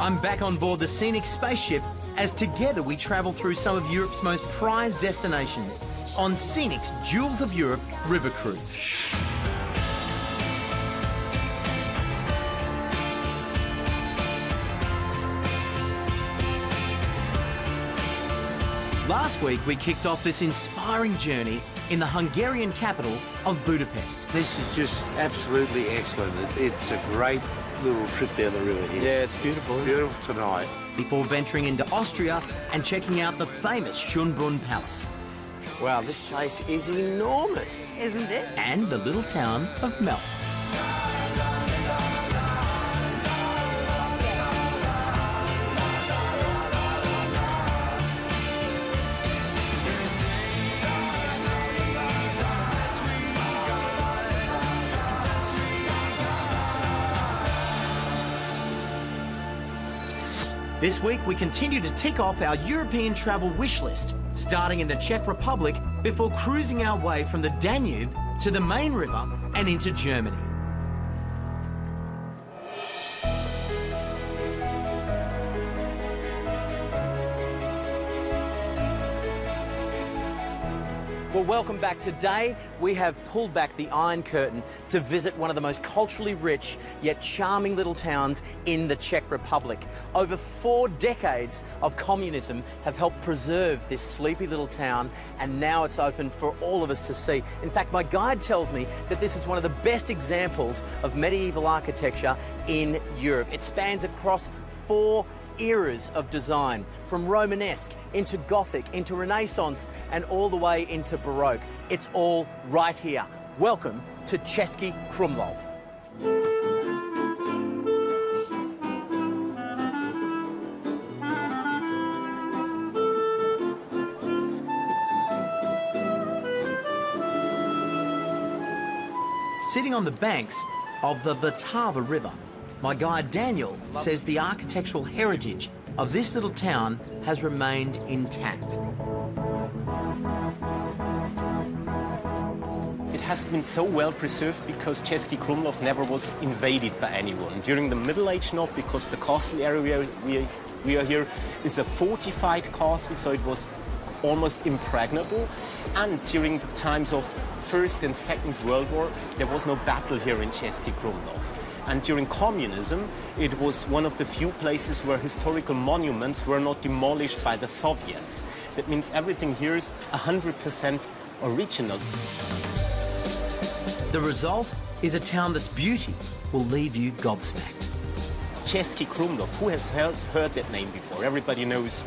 I'm back on board the Scenic spaceship as together we travel through some of Europe's most prized destinations on Scenic's Jewels of Europe river cruise. Last week we kicked off this inspiring journey in the Hungarian capital of Budapest. This is just absolutely excellent. It's a great little trip down the river here. Yeah, it's beautiful. Beautiful tonight. Before venturing into Austria and checking out the famous Schönbrunn Palace. Wow, this place is enormous. Isn't it? And the little town of Melk. This week, we continue to tick off our European travel wish list, starting in the Czech Republic before cruising our way from the Danube to the main river and into Germany. Well, welcome back. Today, we have pulled back the Iron Curtain to visit one of the most culturally rich yet charming little towns in the Czech Republic. Over 4 decades of communism have helped preserve this sleepy little town, and now it's open for all of us to see. In fact, my guide tells me that this is one of the best examples of medieval architecture in Europe. It spans across 4 eras of design, from Romanesque into Gothic, into Renaissance, and all the way into Baroque. It's all right here. Welcome to Český Krumlov. Sitting on the banks of the Vltava River, my guide Daniel says the architectural heritage of this little town has remained intact. It has been so well preserved because Český Krumlov never was invaded by anyone. During the Middle Age, not, because the castle area we are here is a fortified castle, so it was almost impregnable. And during the times of First and Second World War, there was no battle here in Český Krumlov. And during communism, it was one of the few places where historical monuments were not demolished by the Soviets. That means everything here is 100% original. The result is a town that's beauty will leave you gobsmacked. Český Krumlov, who has heard that name before? Everybody knows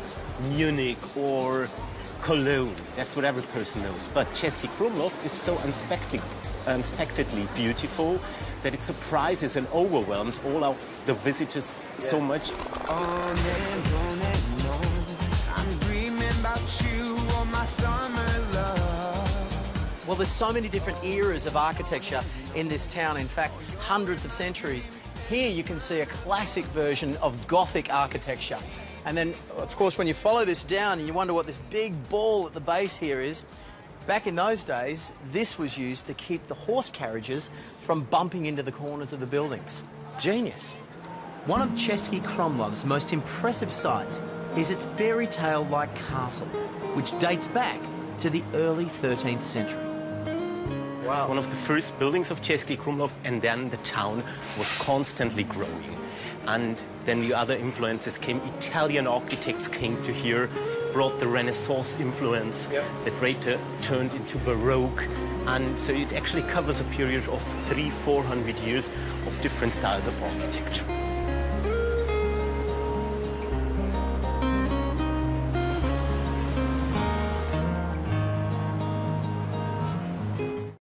Munich or Cologne. That's what every person knows. But Český Krumlov is so unexpectedly beautiful that it surprises and overwhelms all of the visitors so much. On and on and on, I'm dreaming about you, oh my summer love. Well, there's so many different eras of architecture in this town, in fact, hundreds of centuries. Here you can see a classic version of Gothic architecture. And then, of course, when you follow this down and you wonder what this big ball at the base here is, back in those days, this was used to keep the horse carriages from bumping into the corners of the buildings. Genius. One of Český Krumlov's most impressive sights is its fairy tale-like castle, which dates back to the early 13th century. Wow. One of the first buildings of Český Krumlov, and then the town was constantly growing. And then the other influences came. Italian architects came to here, brought the Renaissance influence that later turned into Baroque. And so it actually covers a period of 300–400 years of different styles of architecture.